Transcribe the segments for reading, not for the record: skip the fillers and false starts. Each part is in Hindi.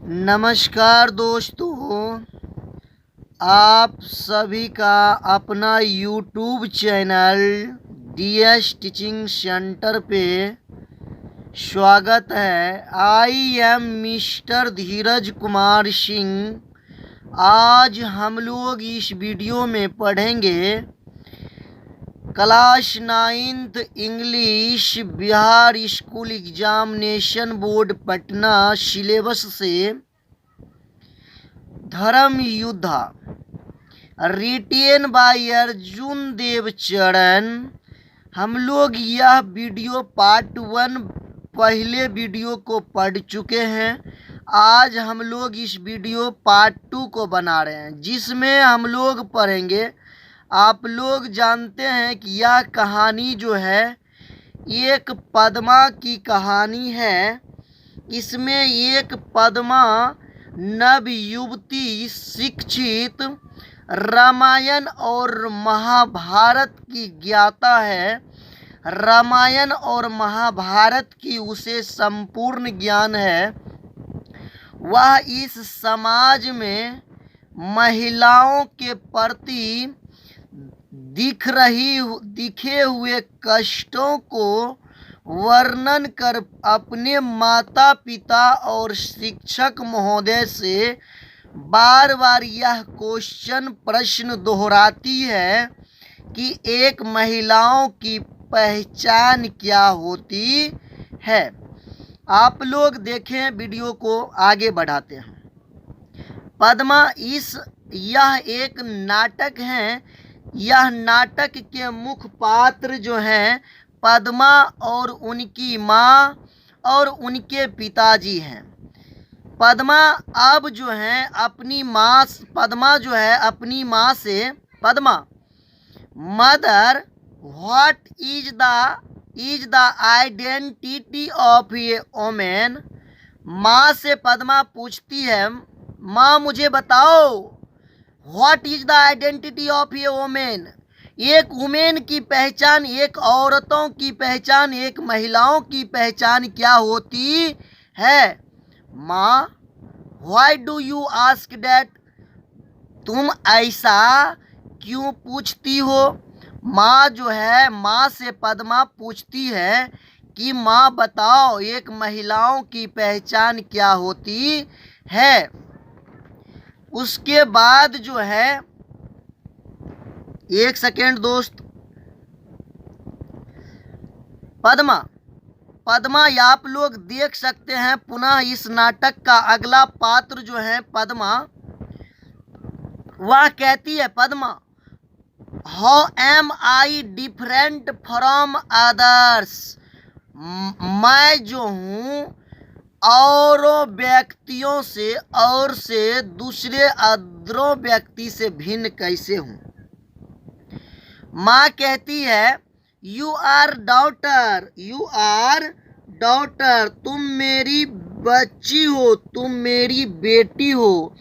नमस्कार दोस्तों, आप सभी का अपना YouTube channel DS teaching centre पे स्वागत है। आई एम मिस्टर धीरज कुमार सिंह। आज हम लोग इस वीडियो में पढ़ेंगे class 9th English Bihar school examination board Patna syllabus से धर्म युद्धा रिटेन बाय अर्जुन देव चरण। हम लोग यह वीडियो पार्ट 1 पहले वीडियो को पढ़ चुके हैं। आज हम लोग इस वीडियो पार्ट 2 को बना रहे हैं, जिसमें हम लोग पढ़ेंगे। आप लोग जानते हैं कि यह कहानी जो है एक पद्मा की कहानी है। इसमें एक पद्मा नव युवती शिक्षित रामायण और महाभारत की ज्ञाता है। रामायण और महाभारत की उसे संपूर्ण ज्ञान है। वह इस समाज में महिलाओं के प्रति दिखे हुए कष्टों को वर्णन कर अपने माता पिता और शिक्षक महोदय से बार बार यह प्रश्न दोहराती है कि एक महिलाओं की पहचान क्या होती है। आप लोग देखें, वीडियो को आगे बढ़ाते हैं। पद्मा यह एक नाटक है। यह नाटक के मुख्य पात्र जो हैं पद्मा और उनकी माँ और उनके पिताजी हैं। पद्मा जो है अपनी माँ से Padma mother, what is the identity of a women. माँ से पद्मा पूछती है, माँ मुझे बताओ, what is the identity of a women. एक वुमेन की पहचान, एक औरतों की पहचान, एक महिलाओं की पहचान क्या होती है। माँ, why do you ask that. तुम ऐसा क्यों पूछती हो। माँ जो है, माँ से पद्मा पूछती है कि माँ बताओ, एक महिलाओं की पहचान क्या होती है। उसके बाद जो है, एक सेकेंड दोस्त, पद्मा आप लोग देख सकते हैं। पुनः इस नाटक का अगला पात्र जो है पद्मा, वह कहती है, Padma, how am I different from others. मैं जो हूँ औरों व्यक्तियों से और से दूसरे अदरों व्यक्ति से भिन्न कैसे हूँ। माँ कहती है, यू आर डॉटर, तुम मेरी बच्ची हो, तुम मेरी बेटी हो।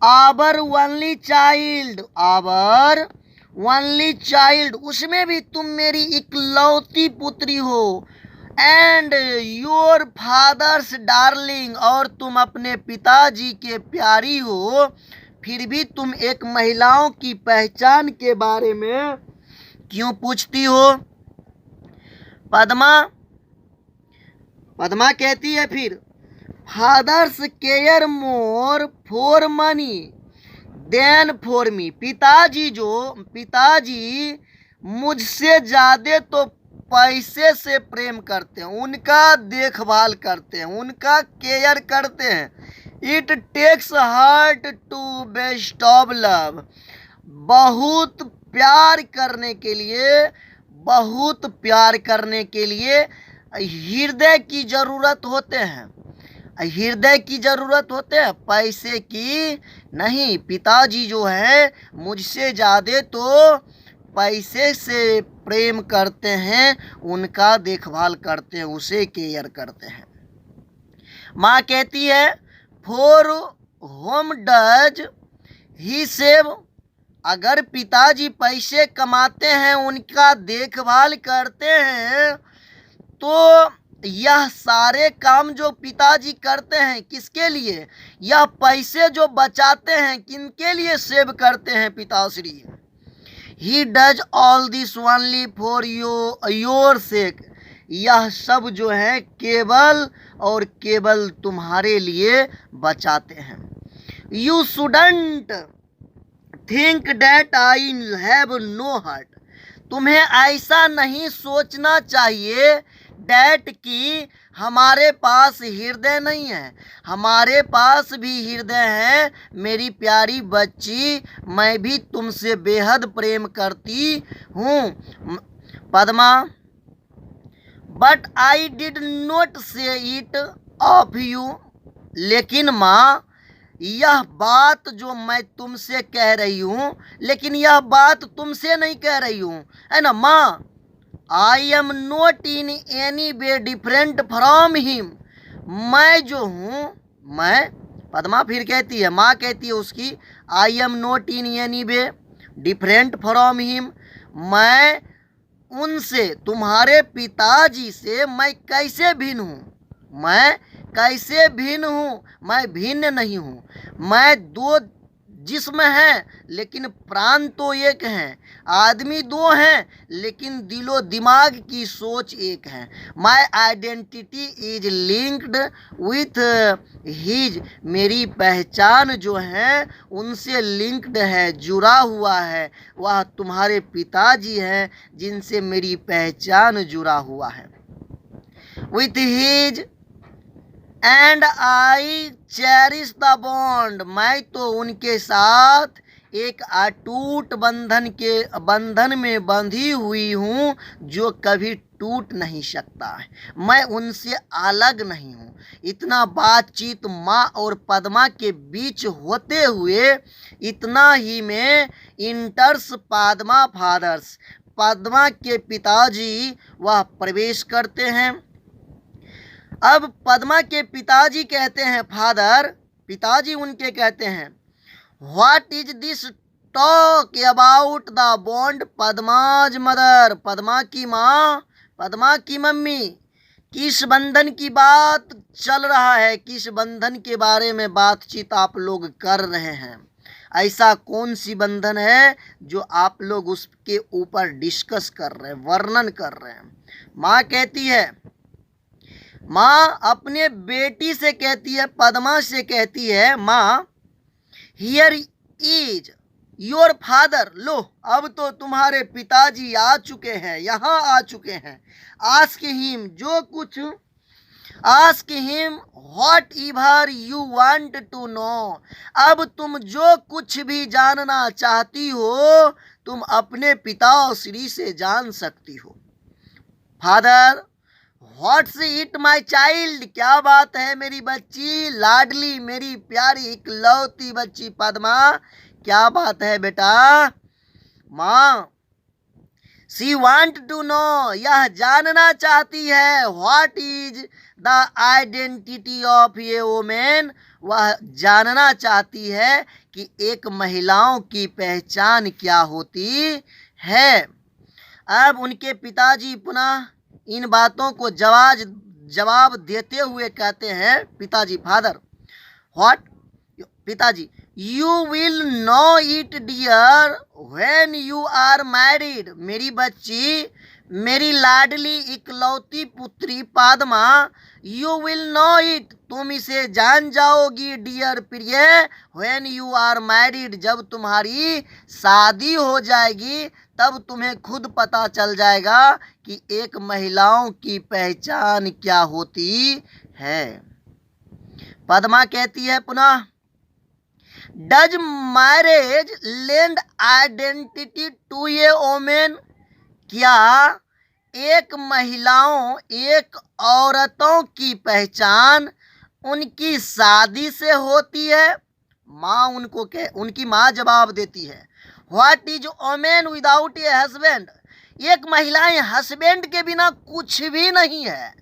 आवर ओनली चाइल्ड, उसमें भी तुम मेरी इकलौती पुत्री हो। एंड योर फादर्स डार्लिंग, और तुम अपने पिताजी के प्यारी हो। फिर भी तुम एक महिलाओं की पहचान के बारे में क्यों पूछती हो। पद्मा कहती है फिर, fathers care more for money than for me. पिताजी मुझसे ज्यादा तो पैसे से प्रेम करते हैं, उनका देखभाल करते हैं, उनका केयर करते हैं। It takes heart to bestow love. बहुत प्यार करने के लिए हृदय की जरूरत होते हैं, पैसे की नहीं। पिताजी जो है मुझसे ज्यादा तो पैसे से प्रेम करते हैं, उनका देखभाल करते हैं, उसे केयर करते हैं। माँ कहती है, for home does he save. अगर पिताजी पैसे कमाते हैं, उनका देखभाल करते हैं, तो यह सारे काम जो पिताजी करते हैं किसके लिए? यह पैसे जो बचाते हैं किनके लिए सेव करते हैं पिताश्री? He does all this only for your sake. यह सब जो है केवल और केवल तुम्हारे लिए बचाते हैं। You shouldn't think that I have no heart. तुम्हें ऐसा नहीं सोचना चाहिए डैट कि हमारे पास हृदय नहीं है। हमारे पास भी हृदय है मेरी प्यारी बच्ची, मैं भी तुमसे बेहद प्रेम करती हूँ Padma. But I did not से इट ऑफ यू। लेकिन माँ, यह बात जो मैं तुमसे कह रही हूँ, लेकिन यह बात तुमसे नहीं कह रही हूँ, है ना माँ। I am not in any way different from him. मैं जो हूँ, मैं, पद्मा फिर कहती है, माँ कहती है उसकी, I am not in any way different from him. मैं उनसे, तुम्हारे पिताजी से मैं कैसे भिन्न हूँ? मैं कैसे भिन्न हूँ? मैं भिन्न नहीं हूँ। मैं दो जिस्म हैं लेकिन प्राण तो एक हैं। आदमी दो हैं लेकिन दिलो दिमाग की सोच एक है। My identity is linked with his. मेरी पहचान जो है उनसे लिंक्ड है, जुड़ा हुआ है। वह तुम्हारे पिताजी हैं जिनसे मेरी पहचान जुड़ा हुआ है। With his and I cherish the bond. मैं तो उनके साथ एक अटूट बंधन में बंधी हुई हूँ जो कभी टूट नहीं सकता है। मैं उनसे अलग नहीं हूँ। इतना बातचीत माँ और पद्मा के बीच होते हुए इतना ही में इंटर्स पद्मा फादर्स, पद्मा के पिताजी वह प्रवेश करते हैं। अब पद्मा के पिताजी कहते हैं, फादर, पिताजी उनके कहते हैं, what is this talk about the bond Padma's mother. Padma की माँ, पद्मा की मम्मी, किस बंधन की बात चल रहा है? किस बंधन के बारे में बातचीत आप लोग कर रहे हैं? ऐसा कौन सी बंधन है जो आप लोग उसके ऊपर डिस्कस कर रहे हैं, वर्णन कर रहे हैं? माँ कहती है, माँ अपने बेटी से कहती है, पद्मा से कहती है, माँ हियर इज योर फादर। लो, अब तो तुम्हारे पिताजी आ चुके हैं, यहाँ आ चुके हैं। आस्क हिम, जो कुछ, ask him whatever you want to know. अब तुम जो कुछ भी जानना चाहती हो तुम अपने पिताश्री से जान सकती हो। Father, what's it my child. क्या बात है मेरी बच्ची, लाडली, मेरी प्यारी इकलौती बच्ची पद्मा, क्या बात है बेटा? माँ, शी वांट टू नो, यह जानना चाहती है, what is the identity of a women. वह जानना चाहती है कि एक महिलाओं की पहचान क्या होती है। अब उनके पिताजी पुनः इन बातों को जवाब देते हुए कहते हैं, पिताजी, फादर, व्हाट, पिताजी, you will know it dear when you are married. मेरी बच्ची, मेरी लाडली इकलौती पुत्री Padma, you will know it, तुम इसे जान जाओगी डियर प्रिय, व्हेन यू आर मैरिड, जब तुम्हारी शादी हो जाएगी तब तुम्हें खुद पता चल जाएगा कि एक महिलाओं की पहचान क्या होती है। पद्मा कहती है पुनः, does marriage lend identity to a women. क्या एक महिलाओं, एक औरतों की पहचान उनकी शादी से होती है? माँ उनकी माँ जवाब देती है, what is women without a husband. एक महिलाएं हस्बैंड के बिना कुछ भी नहीं है,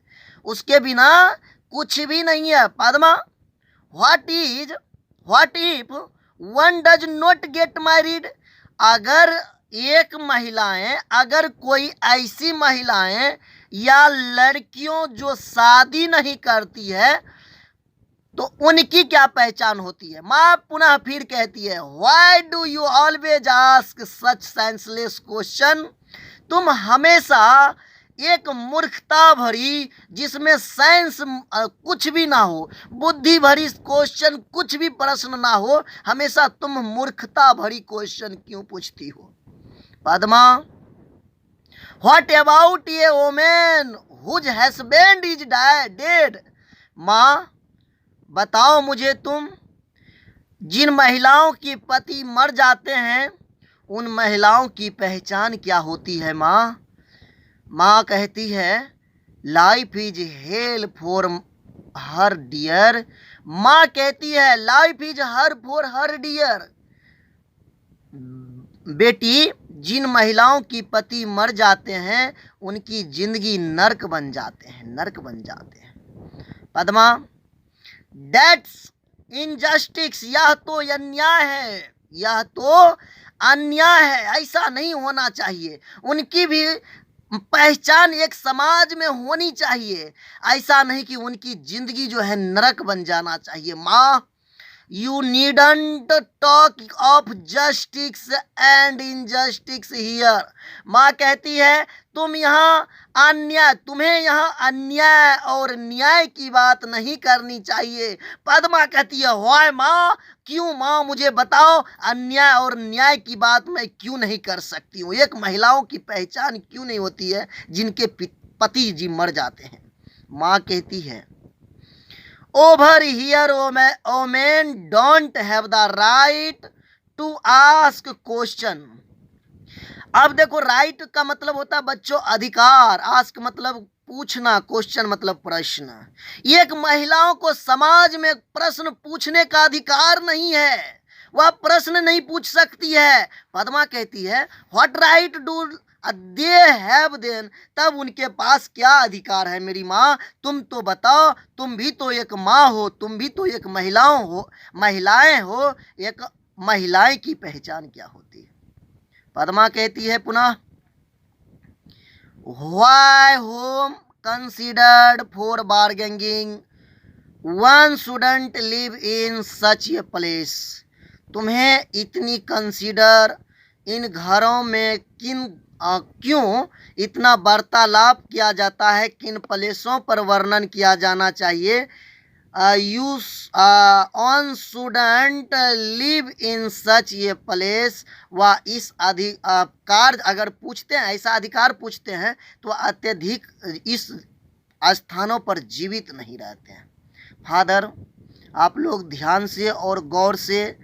उसके बिना कुछ भी नहीं है। Padma, what if one does not get married. अगर कोई ऐसी महिलाएं या लड़कियों जो शादी नहीं करती है तो उनकी क्या पहचान होती है। माँ पुनः फिर कहती है, why do you always ask such senseless question. तुम हमेशा एक मूर्खता भरी, जिसमें सेंस कुछ भी ना हो, बुद्धि भरी क्वेश्चन, कुछ भी प्रश्न ना हो, हमेशा तुम मूर्खता भरी क्वेश्चन क्यों पूछती हो। Padma, what about a women whose husband is dead. माँ बताओ मुझे तुम, जिन महिलाओं के पति मर जाते हैं उन महिलाओं की पहचान क्या होती है। माँ कहती है, life is hell for her dear. माँ कहती है, life is her for her dear. बेटी, जिन महिलाओं की पति मर जाते हैं उनकी जिंदगी नर्क बन जाते हैं, नर्क बन जाते हैं। पद्मा, दैट्स इनजस्टिस, यह तो अन्याय है, यह तो अन्याय है, ऐसा नहीं होना चाहिए। उनकी भी पहचान एक समाज में होनी चाहिए, ऐसा नहीं कि उनकी जिंदगी जो है नरक बन जाना चाहिए। माँ, you needn't talk of justice and injustice here. माँ कहती है, तुम्हें यहाँ अन्याय और न्याय की बात नहीं करनी चाहिए। पद्मा कहती है, वाय माँ, क्यों माँ, मुझे बताओ, अन्याय और न्याय की बात मैं क्यों नहीं कर सकती हूँ। एक महिलाओं की पहचान क्यों नहीं होती है जिनके पति जी मर जाते हैं। माँ कहती है, over here women don't have the right to ask question. अब देखो, राइट का मतलब होता है बच्चों अधिकार, आस्क मतलब पूछना, क्वेश्चन मतलब प्रश्न। एक महिलाओं को समाज में प्रश्न पूछने का अधिकार नहीं है, वह प्रश्न नहीं पूछ सकती है। पद्मा कहती है, what right do they have then, तब उनके पास क्या अधिकार है। मेरी माँ, तुम तो बताओ, तुम भी तो एक माँ हो, तुम भी तो एक महिलाएं हो, एक महिलाएं की पहचान क्या होती है। पद्मा कहती है पुनः, why home considered for bargaining, one shouldn't live in such a place. तुम्हें इतनी कंसिडर, इन घरों में क्यों इतना वार्तालाप किया जाता है, किन प्लेसों पर वर्णन किया जाना चाहिए। You on shouldn't live in such a place. व इस अधिकार अगर पूछते हैं, ऐसा अधिकार पूछते हैं तो अत्यधिक इस स्थानों पर जीवित नहीं रहते हैं। फादर, आप लोग ध्यान से और गौर से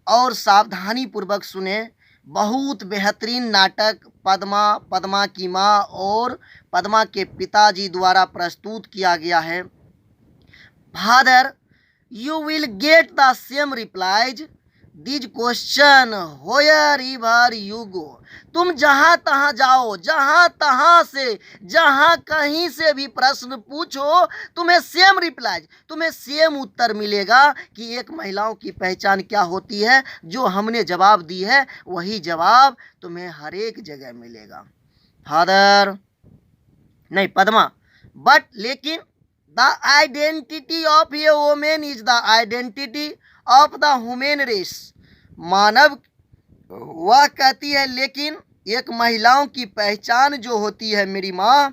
और सावधानी पूर्वक सुने। बहुत बेहतरीन नाटक पद्मा की माँ और पद्मा के पिताजी द्वारा प्रस्तुत किया गया है। Father, you will get the same replies this question where ever you go. तुम जहाँ तहाँ जाओ, जहाँ कहीं से भी प्रश्न पूछो, तुम्हें सेम रिप्लाइज, तुम्हें सेम उत्तर मिलेगा कि एक महिलाओं की पहचान क्या होती है। जो हमने जवाब दी है वही जवाब तुम्हें हर एक जगह मिलेगा। फादर, नहीं पद्मा, बट लेकिन the identity of a women is the identity of the human race. मानव, वह कहती है, लेकिन एक महिलाओं की पहचान जो होती है मेरी माँ,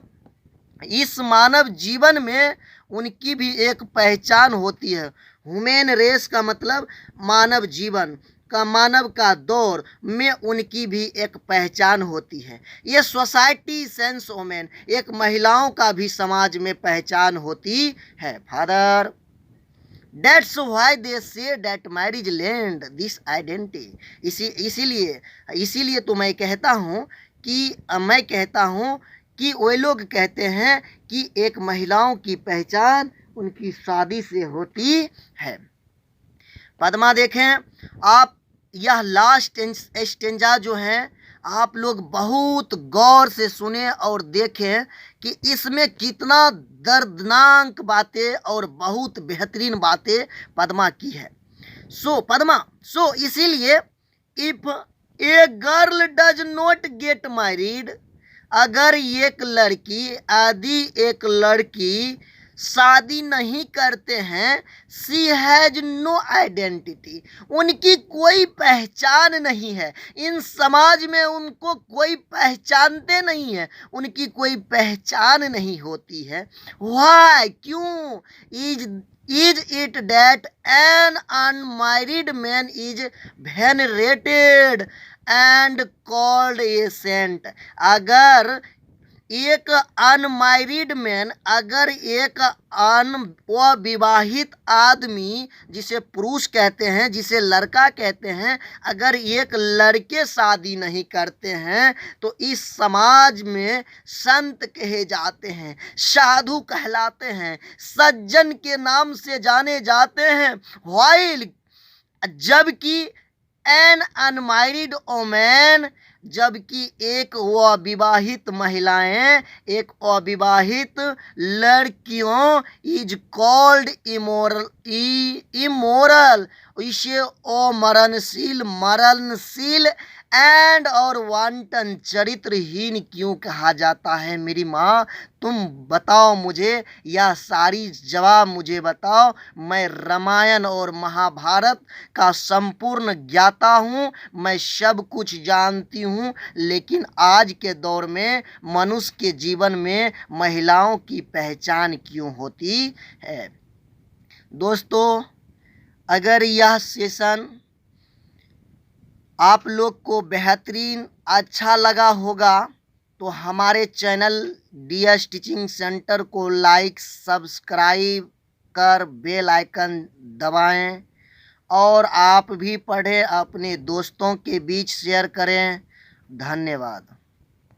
इस मानव जीवन में उनकी भी एक पहचान होती है। ह्यूमन रेस का मतलब मानव जीवन का, मानव का दौर में उनकी भी एक पहचान होती है। ये सोसाइटी सेंस वोमेन, एक महिलाओं का भी समाज में पहचान होती है। Father, that's why they say that marriage land this identity. इसीलिए तो मैं कहता हूँ कि वे लोग कहते हैं कि एक महिलाओं की पहचान उनकी शादी से होती है। पद्मा देखें आप, यह लास्ट स्टेंजा जो है आप लोग बहुत गौर से सुने और देखें कि इसमें कितना दर्दनाक बातें और बहुत बेहतरीन बातें पद्मा की है। सो इसीलिए if a girl does not get married, अगर यदि एक लड़की शादी नहीं करते हैं, सी हैज नो आइडेंटिटी, उनकी कोई पहचान नहीं है, इन समाज में उनको कोई पहचानते नहीं है, उनकी कोई पहचान नहीं होती है। व्हाई, क्यों? Is it that an unmarried man is venerated and called a saint? अगर एक अनमैरिड मैन, अगर एक अविवाहित आदमी, जिसे पुरुष कहते हैं, जिसे लड़का कहते हैं, अगर एक लड़के शादी नहीं करते हैं तो इस समाज में संत कहे जाते हैं, साधु कहलाते हैं, सज्जन के नाम से जाने जाते हैं। व्हाइल, जबकि एन अनमैरिड वोमेन, जबकि एक अविवाहित महिलाएं, एक अविवाहित लड़कियों इज कॉल्ड इमोरल, इसे मरणशील एंड और वांटन, चरित्रहीन क्यों कहा जाता है? मेरी माँ, तुम बताओ मुझे, यह सारी जवाब मुझे बताओ। मैं रामायण और महाभारत का संपूर्ण ज्ञाता हूँ, मैं सब कुछ जानती हूँ, लेकिन आज के दौर में मनुष्य के जीवन में महिलाओं की पहचान क्यों होती है? दोस्तों, अगर यह सेशन आप लोग को बेहतरीन अच्छा लगा होगा तो हमारे चैनल DS टीचिंग सेंटर को लाइक, सब्सक्राइब कर बेल आइकन दबाएं और आप भी पढ़ें, अपने दोस्तों के बीच शेयर करें। धन्यवाद।